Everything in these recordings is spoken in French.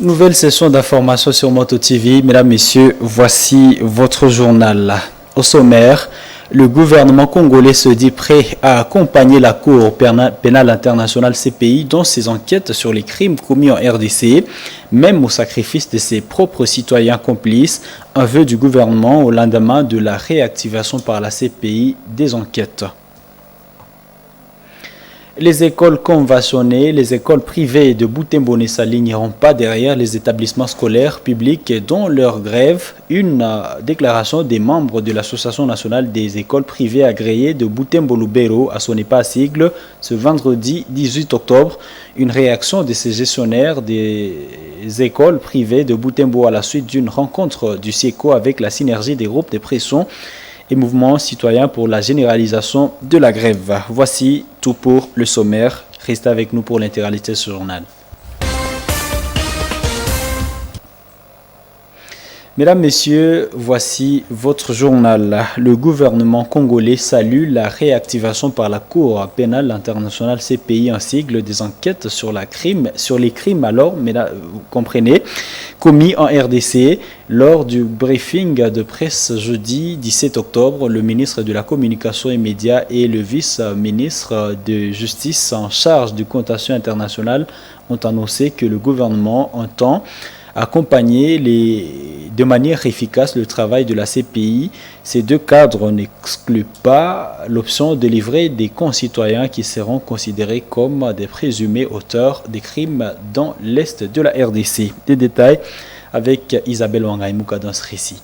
Nouvelle session d'information sur Moto TV. Mesdames, Messieurs, voici votre journal. Au sommaire, le gouvernement congolais se dit prêt à accompagner la Cour pénale internationale CPI dans ses enquêtes sur les crimes commis en RDC, même au sacrifice de ses propres citoyens complices, un vœu du gouvernement au lendemain de la réactivation par la CPI des enquêtes. Les écoles conventionnées, les écoles privées de Butembo ne s'aligneront pas derrière les établissements scolaires publics dont leur grève. Une déclaration des membres de l'Association nationale des écoles privées agréées de Butembo-Lubero a sonné pas à sigle ce vendredi 18 octobre. Une réaction de ces gestionnaires des écoles privées de Butembo à la suite d'une rencontre du SIECO avec la synergie des groupes de pression et mouvements citoyens pour la généralisation de la grève. Voici tout pour le sommaire. Restez avec nous pour l'intégralité de ce journal. Mesdames, Messieurs, voici votre journal. Le gouvernement congolais salue la réactivation par la Cour pénale internationale CPI en sigle des enquêtes sur les crimes alors, vous comprenez, commis en RDC. Lors du briefing de presse jeudi 17 octobre, le ministre de la Communication et Médias et le vice-ministre de Justice en charge du contentieux international ont annoncé que le gouvernement entend accompagner de manière efficace le travail de la CPI. Ces deux cadres n'excluent pas l'option de livrer des concitoyens qui seront considérés comme des présumés auteurs des crimes dans l'est de la RDC. Des détails avec Isabelle Wangaïmouka dans ce récit.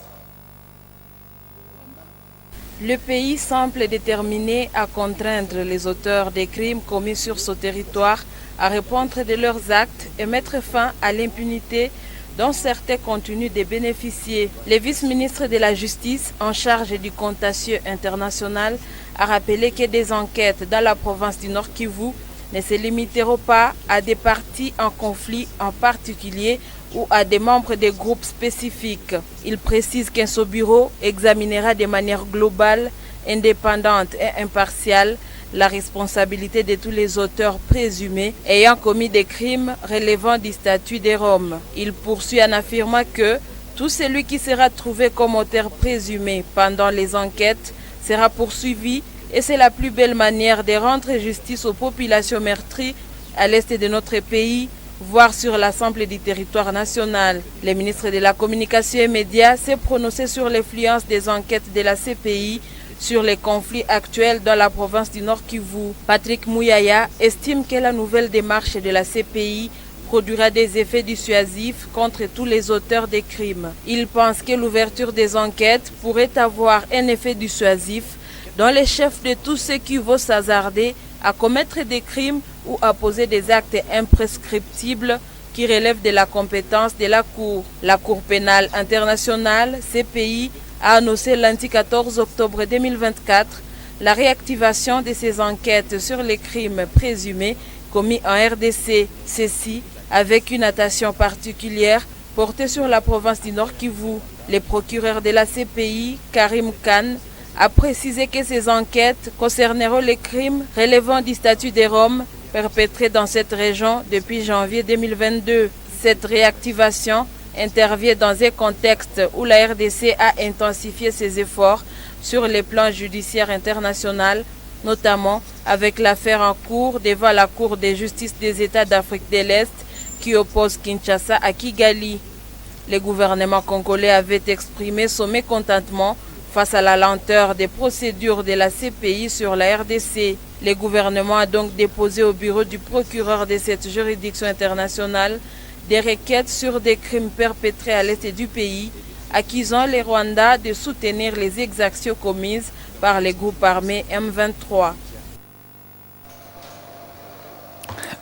Le pays semble déterminé à contraindre les auteurs des crimes commis sur ce territoire à répondre de leurs actes et mettre fin à l'impunité dont certains continuent de bénéficier. Le vice-ministre de la Justice en charge du contentieux international a rappelé que des enquêtes dans la province du Nord Kivu ne se limiteront pas à des partis en conflit en particulier ou à des membres des groupes spécifiques. Il précise qu'un bureau examinera de manière globale, indépendante et impartiale la responsabilité de tous les auteurs présumés ayant commis des crimes relevant du statut des Roms. Il poursuit en affirmant que tout celui qui sera trouvé comme auteur présumé pendant les enquêtes sera poursuivi et c'est la plus belle manière de rendre justice aux populations meurtries à l'est de notre pays, voire sur l'ensemble du territoire national. Le ministre de la Communication et Médias s'est prononcé sur l'influence des enquêtes de la CPI sur les conflits actuels dans la province du Nord Kivu. Patrick Mouyaya estime que la nouvelle démarche de la CPI produira des effets dissuasifs contre tous les auteurs des crimes. Il pense que l'ouverture des enquêtes pourrait avoir un effet dissuasif dans les chefs de tous ceux qui vont s'hasarder à commettre des crimes ou à poser des actes imprescriptibles qui relèvent de la compétence de la Cour. La Cour pénale internationale, CPI, a annoncé lundi 14 octobre 2024 la réactivation de ces enquêtes sur les crimes présumés commis en RDC. Ceci avec une attention particulière portée sur la province du Nord Kivu. Le procureur de la CPI, Karim Khan, a précisé que ces enquêtes concerneront les crimes relevant du statut des Roms perpétrés dans cette région depuis janvier 2022. Cette réactivation intervient dans un contexte où la RDC a intensifié ses efforts sur les plans judiciaires international, notamment avec l'affaire en cours devant la Cour de justice des États d'Afrique de l'Est qui oppose Kinshasa à Kigali. Le gouvernement congolais avait exprimé son mécontentement face à la lenteur des procédures de la CPI sur la RDC. Le gouvernement a donc déposé au bureau du procureur de cette juridiction internationale des requêtes sur des crimes perpétrés à l'est du pays, accusant les Rwandais de soutenir les exactions commises par les groupes armés M23.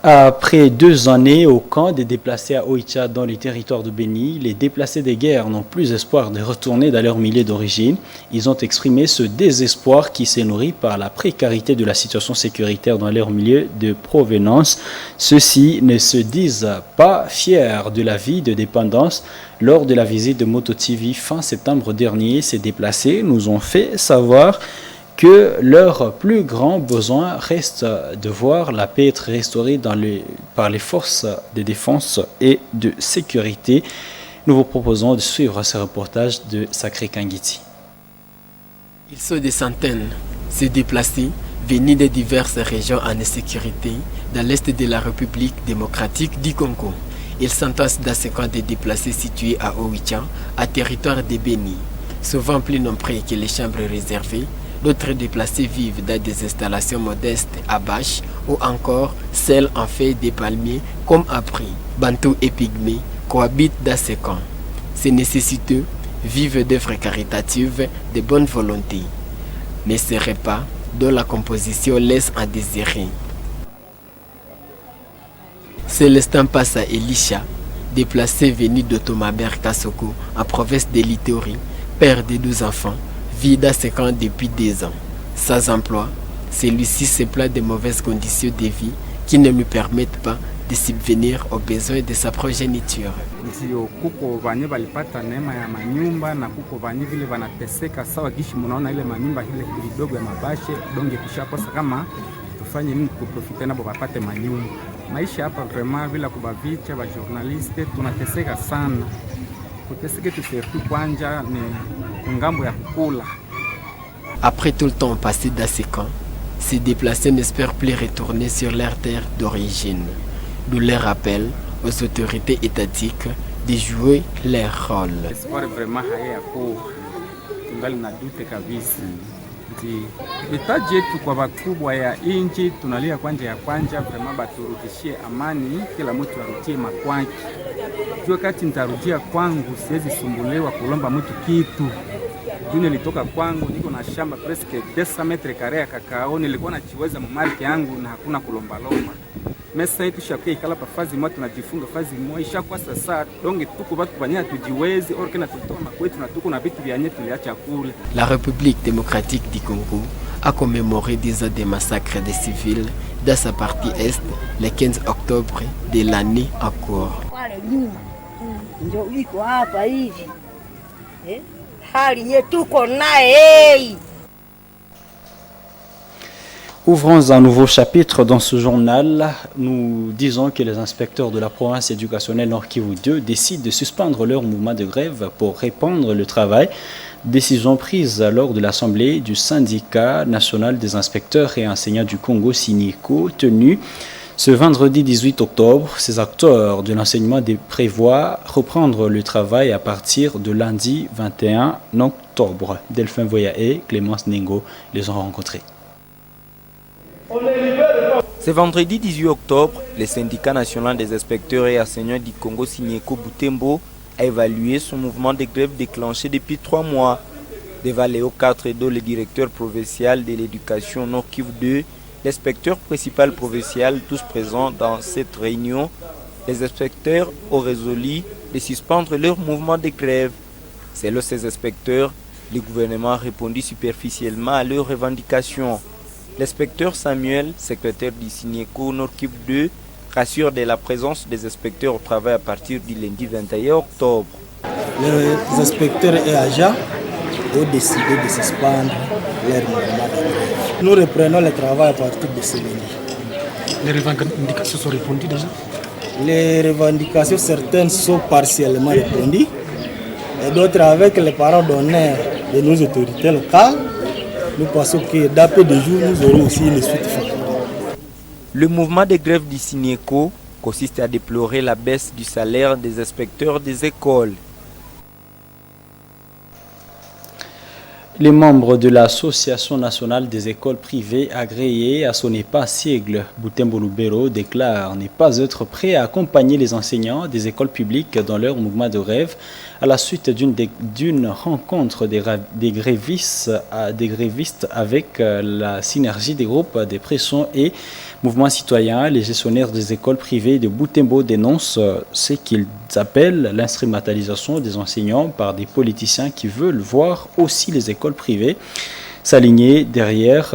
Après 2 années au camp des déplacés à Oicha dans les territoires de Béni, les déplacés des guerres n'ont plus espoir de retourner dans leur milieu d'origine. Ils ont exprimé ce désespoir qui s'est nourri par la précarité de la situation sécuritaire dans leur milieu de provenance. Ceux-ci ne se disent pas fiers de la vie de dépendance. Lors de la visite de Moto TV fin septembre dernier, ces déplacés nous ont fait savoir que leur plus grand besoin reste de voir la paix être restaurée par les forces de défense et de sécurité. Nous vous proposons de suivre ce reportage de Sacré Kangiti. Ils sont des centaines, se déplacés, venus de diverses régions en insécurité dans l'est de la République démocratique du Congo. Ils s'entassent dans ce camp de déplacés situés à Owicha, à territoire de Béni. Souvent plus nombreux que les chambres réservées, d'autres déplacés vivent dans des installations modestes à bâches ou encore celles en feuilles de palmiers comme abri. Bantous et pygmées cohabitent dans ces camps. Ces nécessiteux vivent d'œuvres caritatives de bonne volonté, mais ces repas dont la composition laisse à désirer. Célestin passe à Elisha, déplacé venu d'Otomaber Kasoko, en province de l'Ituri, père de 12 enfants, vit dans ce camp depuis 2 ans. Sans emploi, celui-ci se plaint de mauvaises conditions de vie qui ne lui permettent pas de subvenir aux besoins de sa progéniture. Ndio kuko vanye balipata neema ya manyumba na kuko vanye vile vanateseka sawa gishi munaona ile manyumba ile kidogo ya mabashe donge kishakosa kama tufanye nini kuprofite nabo bapate manyumba. Maisha hapa vraiment bila kubavicha ba journaliste tunateseka sana. Kuteseka tusefu kwanja ni ngambo ya kukula. Après tout le temps passé dans ces camps, ces déplacés n'espèrent plus retourner sur leur terre d'origine. Nous les rappelle aux autorités étatiques de jouer leur rôle. Espoir vraiment hayako tungali na dute kabisa. Hitaji yetu kwa wakubwa ya inchi tunalia kwanja vraiment baturudishie amani, kila mtu arudie makwake. Jua kati nitarudia kwangu siwezi sumbulewa kulomba mtu kitu. Juni nilitoka kwangu niko na shamba presque 200 metre carré ya kakao, nilikuwa nachiweza mmarke yangu na hakuna kulomba lomba. Mesa yetu shakia ikala pa fazi moja tunajifunga fazi moja ishakuwa sasa donge tuko watu banya tujiwezi or kena tutoa makwetu na tuko na vitu vya nyetu tuliacha kule. La République démocratique du Congo a commémoré 10 ans des massacres des civils dans sa partie est le 15 octobre de l'année en cours. Ndio iko hapa hivi. Hali yetu tuko naye. Ouvrons un nouveau chapitre dans ce journal. Nous disons que les inspecteurs de la province éducationnelle Nord Kivu 2 décident de suspendre leur mouvement de grève pour répandre le travail. Décision prise lors de l'assemblée du syndicat national des inspecteurs et enseignants du Congo SINIECO tenue ce vendredi 18 octobre. Ces acteurs de l'enseignement prévoient reprendre le travail à partir de lundi 21 octobre. Delphin Voya et Clémence Nengo les ont rencontrés. Ce vendredi 18 octobre, le syndicat national des inspecteurs et enseignants du Congo SINIECO Butembo a évalué son mouvement de grève déclenché depuis 3 mois. Devant Léo 4 et le directeur provincial de l'éducation Nord Kivu 2, l'inspecteur principal provincial, tous présents dans cette réunion, les inspecteurs ont résolu de suspendre leur mouvement de grève. Selon ces inspecteurs, le gouvernement a répondu superficiellement à leurs revendications. L'inspecteur Samuel, secrétaire du SINIECO Nord Kivu 2, rassure de la présence des inspecteurs au travail à partir du lundi 21 octobre. Les inspecteurs et agents ont décidé de suspendre leur mouvement de grève. Nous reprenons le travail à partir de ce lundi. Les revendications sont répondues déjà? Les revendications, certaines sont partiellement répondues et d'autres avec les paroles d'honneur de nos autorités locales. Nous pensons que d'après 2 jours, nous aurons aussi une suite favorable. Le mouvement de grève du SINIECO consiste à déplorer la baisse du salaire des inspecteurs des écoles. Les membres de l'Association nationale des écoles privées agréées à son EPA sigle Butembo Lubero déclarent ne pas être prêts à accompagner les enseignants des écoles publiques dans leur mouvement de grève à la suite d'une rencontre des grévistes avec la synergie des groupes de pression et mouvements citoyens. Les gestionnaires des écoles privées de Butembo dénoncent ce qu'ils appellent l'instrumentalisation des enseignants par des politiciens qui veulent voir aussi les écoles privées s'aligner derrière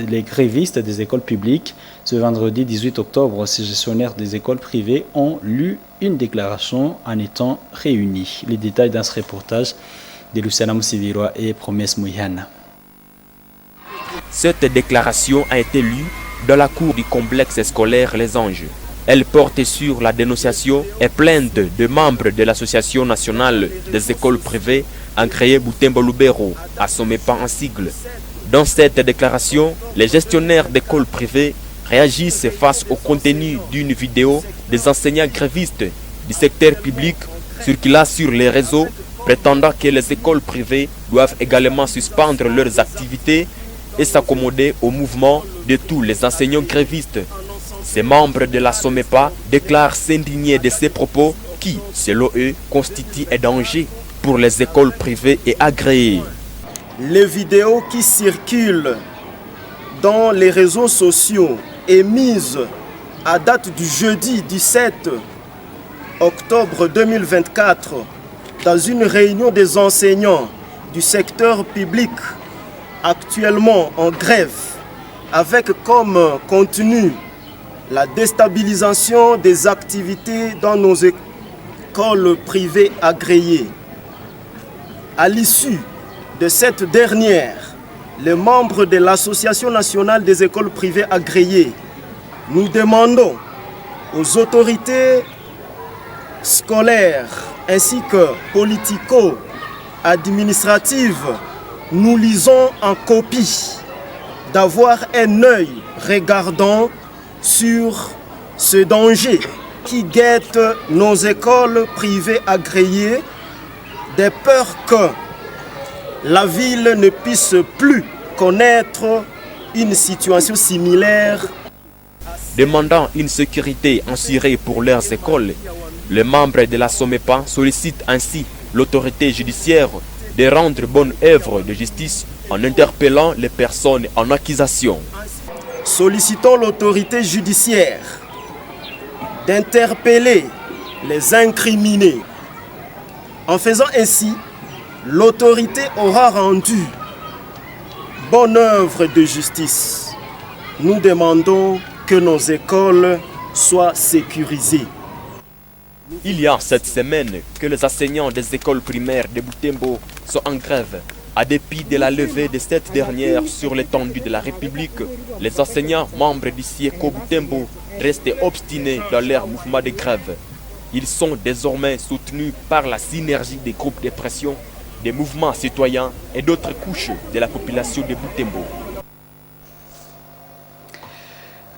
les grévistes des écoles publiques. Ce vendredi 18 octobre, ces gestionnaires des écoles privées ont lu une déclaration en étant réunis. Les détails dans ce reportage de Luciana Moussiviroa et Promesse Mouyana. Cette déclaration a été lue dans la cour du complexe scolaire Les Anges. Elle porte sur la dénonciation et plainte de membres de l'Association nationale des écoles privées Ancreye Butembo Lubero, à Somepa en sigle. Dans cette déclaration, les gestionnaires d'écoles privées réagissent face au contenu d'une vidéo des enseignants grévistes du secteur public circulant sur les réseaux, prétendant que les écoles privées doivent également suspendre leurs activités et s'accommoder au mouvement de tous les enseignants grévistes. Ces membres de la Somepa déclarent s'indigner de ces propos qui, selon eux, constituent un danger pour les écoles privées et agréées. Les vidéos qui circulent dans les réseaux sociaux émises à date du jeudi 17 octobre 2024 dans une réunion des enseignants du secteur public actuellement en grève avec comme contenu la déstabilisation des activités dans nos écoles privées agréées. À l'issue de cette dernière, les membres de l'Association nationale des écoles privées agréées, nous demandons aux autorités scolaires ainsi que politico-administratives, nous lisons en copie d'avoir un œil regardant sur ce danger qui guette nos écoles privées agréées, de peur que la ville ne puisse plus connaître une situation similaire. Demandant une sécurité assurée pour leurs écoles, les membres de la Somepa sollicitent ainsi l'autorité judiciaire de rendre bonne œuvre de justice en interpellant les personnes en accusation. Sollicitons l'autorité judiciaire d'interpeller les incriminés. En faisant ainsi, l'autorité aura rendu bonne œuvre de justice. Nous demandons que nos écoles soient sécurisées. Il y a cette semaine que les enseignants des écoles primaires de Butembo sont en grève. À dépit de la levée de cette dernière sur l'étendue de la République, les enseignants membres du SIECO Butembo restent obstinés dans leur mouvement de grève. Ils sont désormais soutenus par la synergie des groupes de pression, des mouvements citoyens et d'autres couches de la population de Butembo.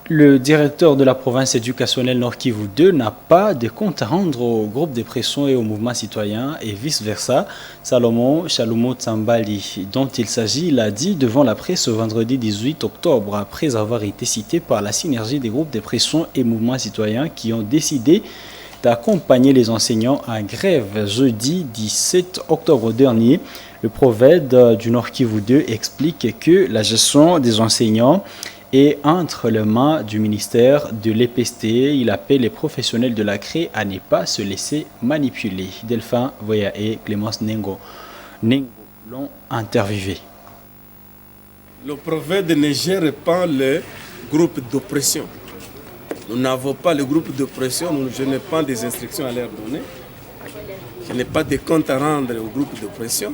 Le directeur de la province éducationnelle Nord Kivu 2 n'a pas de compte à rendre au groupe de pression et au mouvement citoyen et vice-versa. Salomon Chalumo Tsambali, dont il s'agit, l'a dit devant la presse ce vendredi 18 octobre, après avoir été cité par la synergie des groupes de pression et mouvements citoyens qui ont décidé d'accompagner les enseignants en grève jeudi 17 octobre dernier. Le prophète du Nord Kivu 2 explique que la gestion des enseignants est entre les mains du ministère de l'EPST. Il appelle les professionnels de la CRE à ne pas se laisser manipuler. Delphin Voya et Clémence Nengo l'ont interviewé. Le prophète ne gère pas le groupe d'oppression. Nous n'avons pas le groupe d'oppression, je n'ai pas des instructions à leur donner. Je n'ai pas de compte à rendre au groupe d'oppression.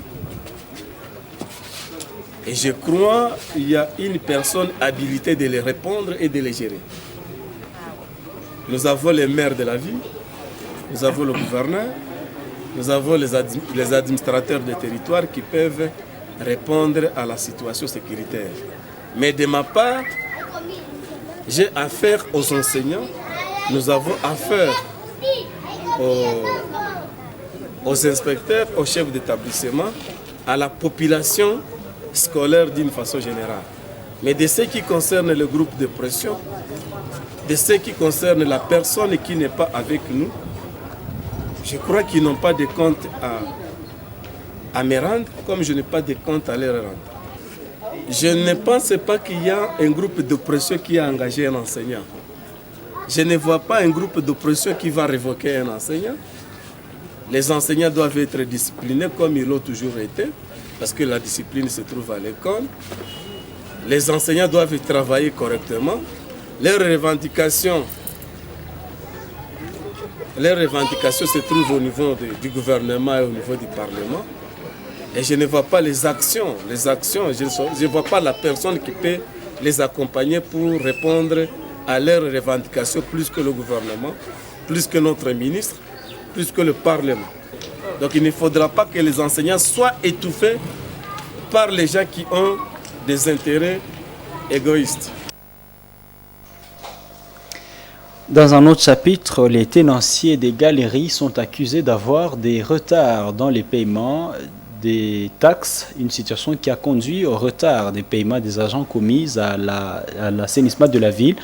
Et je crois qu'il y a une personne habilitée de les répondre et de les gérer. Nous avons les maires de la ville, nous avons le gouverneur, nous avons les administrateurs des territoires qui peuvent répondre à la situation sécuritaire. Mais de ma part, j'ai affaire aux enseignants, nous avons affaire aux inspecteurs, aux chefs d'établissement, à la population scolaire d'une façon générale. Mais de ce qui concerne le groupe de pression, de ce qui concerne la personne qui n'est pas avec nous, je crois qu'ils n'ont pas de compte à me rendre, comme je n'ai pas de compte à leur rendre. Je ne pense pas qu'il y a un groupe de pression qui a engagé un enseignant. Je ne vois pas un groupe de pression qui va révoquer un enseignant. Les enseignants doivent être disciplinés comme ils l'ont toujours été, parce que la discipline se trouve à l'école. Les enseignants doivent travailler correctement. Leurs revendications se trouvent au niveau du gouvernement et au niveau du Parlement. Et je ne vois pas les actions, je ne vois pas la personne qui peut les accompagner pour répondre à leurs revendications plus que le gouvernement, plus que notre ministre, plus que le Parlement. Donc il ne faudra pas que les enseignants soient étouffés par les gens qui ont des intérêts égoïstes. Dans un autre chapitre, les tenanciers des galeries sont accusés d'avoir des retards dans les paiements des taxes, une situation qui a conduit au retard des paiements des agents commis à l'assainissement de la ville.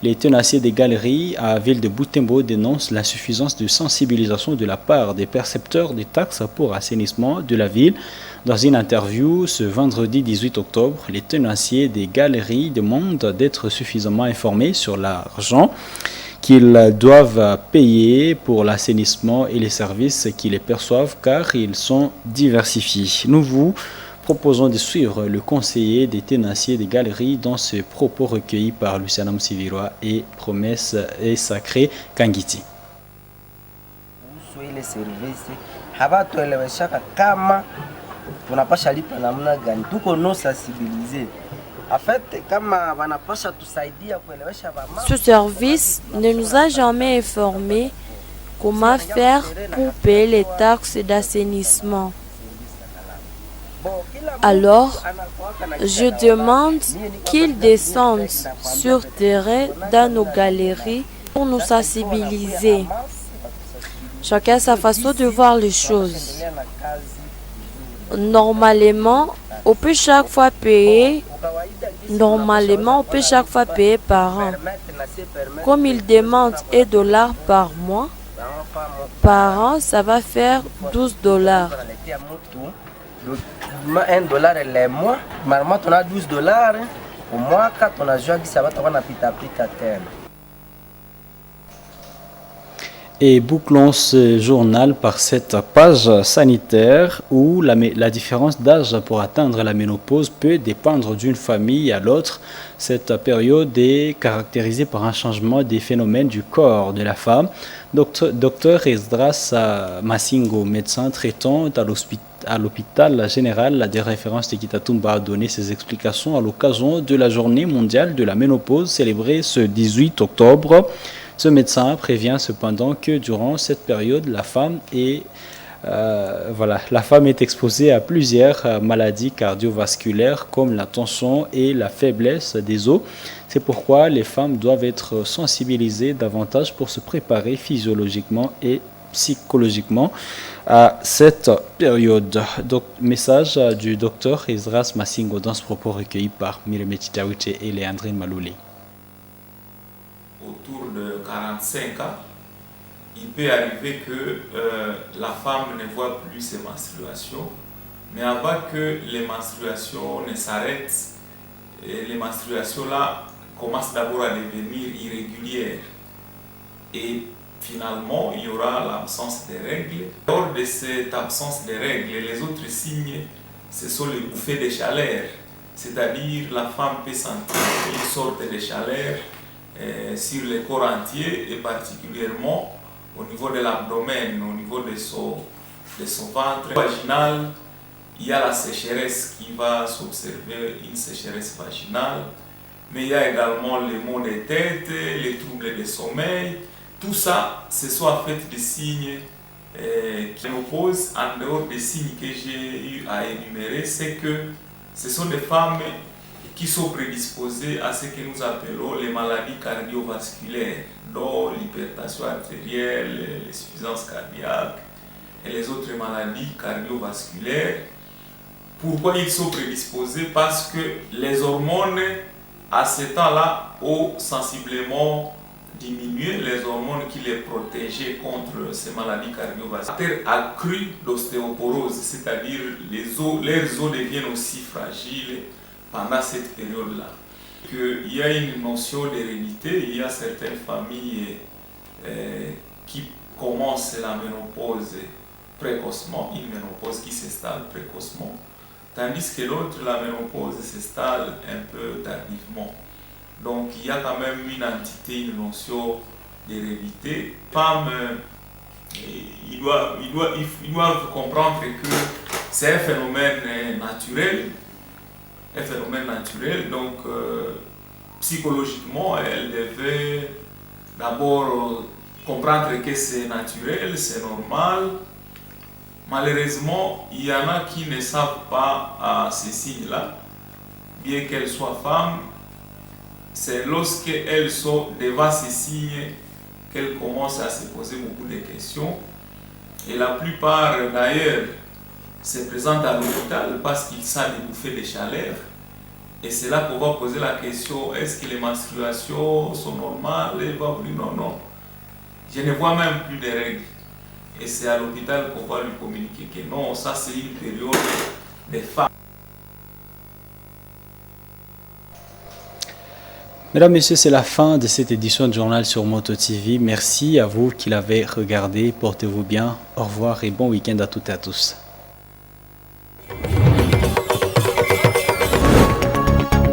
Les tenanciers des galeries à la ville de Butembo dénoncent l'insuffisance de sensibilisation de la part des percepteurs des taxes pour assainissement de la ville. Dans une interview ce vendredi 18 octobre, les tenanciers des galeries demandent d'être suffisamment informés sur l'argent qu'ils doivent payer pour l'assainissement et les services qu'ils les perçoivent car ils sont diversifiés. Nous vous proposons de suivre le conseiller des tenanciers des galeries dans ce propos recueillis par Luciana Msivirwa et Promesse et Sacré Kangiti. Les services hawatueleweshaka kama tunapasha lipa namna gani, tuko no sensibiliser. Ce service ne nous a jamais informé comment faire pour payer les taxes d'assainissement. Alors, je demande qu'ils descendent sur terrain dans nos galeries pour nous sensibiliser. Chacun a sa façon de voir les choses. Normalement, on peut chaque fois payer par an. Comme ils demandent $1 par mois, par an, ça va faire $12. $1 les mois, normalement on a $12. Au mois, quand on a joué, ça va être pita terme. Et bouclons ce journal par cette page sanitaire où la différence d'âge pour atteindre la ménopause peut dépendre d'une famille à l'autre. Cette période est caractérisée par un changement des phénomènes du corps de la femme. Docteur Esdras Massingo, médecin traitant à l'hôpital général des références de Kitatumba, a donné ses explications à l'occasion de la journée mondiale de la ménopause célébrée ce 18 octobre. Ce médecin prévient cependant que durant cette période, la femme est exposée à plusieurs maladies cardiovasculaires comme la tension et la faiblesse des os. C'est pourquoi les femmes doivent être sensibilisées davantage pour se préparer physiologiquement et psychologiquement à cette période. Donc, message du docteur Esdras Massingo dans ce propos recueilli par Miremeti Tawite et Léandrine Malouli. Autour de 45 ans, il peut arriver que la femme ne voit plus ses menstruations, mais avant que les menstruations ne s'arrêtent, les menstruations-là commencent d'abord à devenir irrégulières. Et finalement, il y aura l'absence des règles. Lors de cette absence des règles, les autres signes, ce sont les bouffées de chaleur. C'est-à-dire, la femme peut sentir une sorte de chaleur sur le corps entier et particulièrement au niveau de l'abdomen, au niveau de son ventre vaginal. Il y a la sécheresse qui va s'observer, une sécheresse vaginale, mais il y a également les maux de tête, les troubles de sommeil. Tout ça, ce sont en fait des signes qui m'opposent. En dehors des signes que j'ai eu à énumérer, c'est que ce sont des femmes qui sont prédisposées à ce que nous appelons les maladies cardiovasculaires, dont l'hypertension artérielle, l'insuffisance cardiaque et les autres maladies cardiovasculaires. Pourquoi ils sont prédisposés? Parce que les hormones, à ce temps-là, ont sensiblement diminué, les hormones qui les protégeaient contre ces maladies cardiovasculaires accru d'ostéoporose, c'est-à-dire leurs os deviennent aussi fragiles pendant cette période-là. Il y a une notion d'hérédité, il y a certaines familles qui commencent la ménopause précocement, une ménopause qui s'installe précocement, tandis que l'autre, la ménopause s'installe un peu tardivement. Donc il y a quand même une entité, une notion d'hérédité. Les femmes, ils doivent comprendre que c'est un phénomène naturel. Donc psychologiquement, elle devait d'abord comprendre que c'est naturel, c'est normal. Malheureusement, il y en a qui ne savent pas ces signes-là. Bien qu'elles soient femmes, c'est lorsqu'elles sont devant ces signes qu'elles commencent à se poser beaucoup de questions. Et la plupart, d'ailleurs, se présentent à l'hôpital parce qu'ils savent des bouffées de chaleur. Et c'est là qu'on va poser la question, est-ce que les menstruations sont normales? Et va vous dire non. Je ne vois même plus de règles. Et c'est à l'hôpital qu'on va lui communiquer que non, ça c'est une période des femmes. Mesdames, Messieurs, c'est la fin de cette édition de Journal sur Moto TV. Merci à vous qui l'avez regardé. Portez-vous bien. Au revoir et bon week-end à toutes et à tous.